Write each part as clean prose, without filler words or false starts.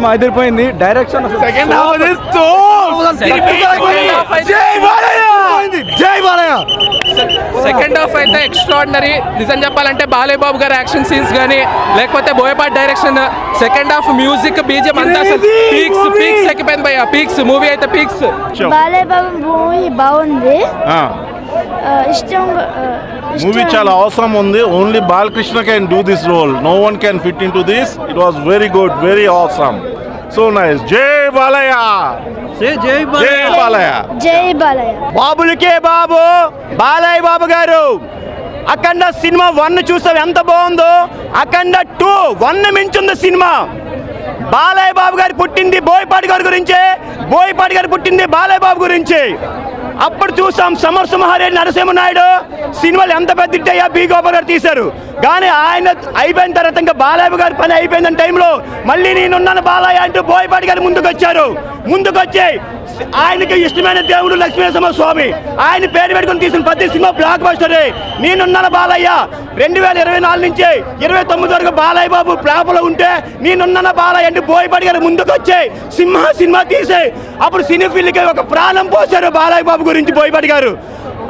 Cinema అదిరిపోయింది. Direction second half second half అయితే extraordinary. నిజం చెప్పాలంటే బాలయ్య బాబు గారి యాక్షన్ సీన్స్ కానీ లేకపోతే Boyapati direction, second half music, BGM అంతా అసలు పీక్స్ ఎక్కిపోయింది భయ్య. పీక్స్ మూవీ అయితే పీక్స్. బాలయ్య బాబు మూవీ బాగుంది, ఇష్టం. మూవీ చాలా అవసరం ఉంది. Only Balakrishna can do this role, no one can fit in to this. It was very good, very అవసరం, సో నైస్. జై బాలయ్య, జై బాలయ్య, జై బాలయ్య. బాబులకే బాబు బాలయ్య బాబు గారు. అఖండ సినిమా 1 చూసాం ఎంత బాగుందో. అఖండ 2 1 మించుంది సినిమా. బాలయ్య బాబు గారు పుట్టింది బోయపాటి గారి గురించే, బోయపాటి గారు పుట్టింది బాలయ్య బాబు గురించి. అప్పుడు చూసాం సమరసింహారెడ్డి, నరసింహనాయుడు సినిమాలు ఎంత పెద్ద ఇట్టయ్యా బి గోపాల్ గారు తీశారు. కానీ ఆయన అయిపోయిన తర్వాత ఇంకా బాలయ్య గారి పని అయిపోయిందని టైంలో మళ్ళీ నేనున్నాను బాలయ్య అంటూ బోయపాటి గారు ముందుకొచ్చి ఆయనకి ఇష్టమైన దేవుడు లక్ష్మీనరసింహ స్వామి ఆయన పేరు పెట్టుకుని తీసిన ప్రతి సినిమా బ్లాక్ బస్టరే. నేనున్నాను బాలయ్య 2024 నుంచి 29 వరకు బాలయ్య బాబు ప్లాపులో ఉంటే నేనున్నాను బాలయ్య అంటే బోయపాటి గారు ముందుకొచ్చి సినిమా తీసే అప్పుడు సినీ ఫీల్డ్కి ఒక ప్రాణం పోశారు బాలయ్య బాబు గురించి బోయపాటి గారు.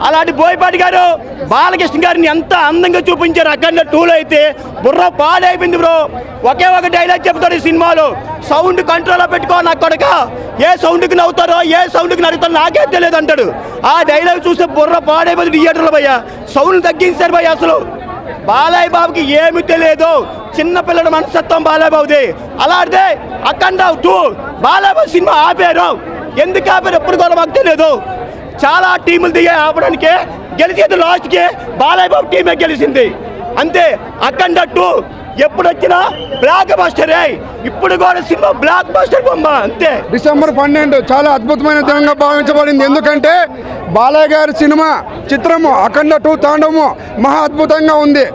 అలాంటి బోయపాటి గారు బాలకృష్ణ గారిని ఎంత అందంగా చూపించారు. అఖండ 2లో అయితే బుర్ర పాడైపోయింది బ్రో. ఒకే ఒక డైలాగ్ చెప్తారు ఈ సినిమాలో, సౌండ్ కంట్రోల్లో పెట్టుకో నా కొడక, ఏ సౌండ్కి నవ్వుతారో ఏ సౌండ్కి నడుగుతారో నాకే తెలియదు అంటాడు. ఆ డైలాగ్ చూస్తే బుర్ర పాడైపోతుంది థియేటర్లో భయ్య. సౌండ్ తగ్గించారు భయ్య. అసలు బాలయ్య బాబుకి ఏమి తెలియదు, చిన్నపిల్లల మనస్తత్వం బాలయ్య బాబుది. అలాంటిదే అఖండ 2 బాలయ్య బాబు సినిమా ఆపారు. ఎందుకు ఆపారు ఎప్పుడు కూడా మాకు తెలియదు. చాలా టీములు దిగా ఆపడానికి గెలిచేది లాస్ట్కి బాలయ్య బాబు టీమే గెలిచింది అంతే. అఖండ 2 ఎప్పుడు వచ్చినా బ్లాక్ బస్టరే. ఇప్పుడు కూడా సినిమా బ్లాక్ బస్టర్ బొమ్మ అంతే. డిసెంబర్ 12 చాలా అద్భుతమైన దినంగా భావించబడింది. ఎందుకంటే బాలయ్య గారి సినిమా చిత్రము అఖండ 2 తాండవము మహా అద్భుతంగా ఉంది.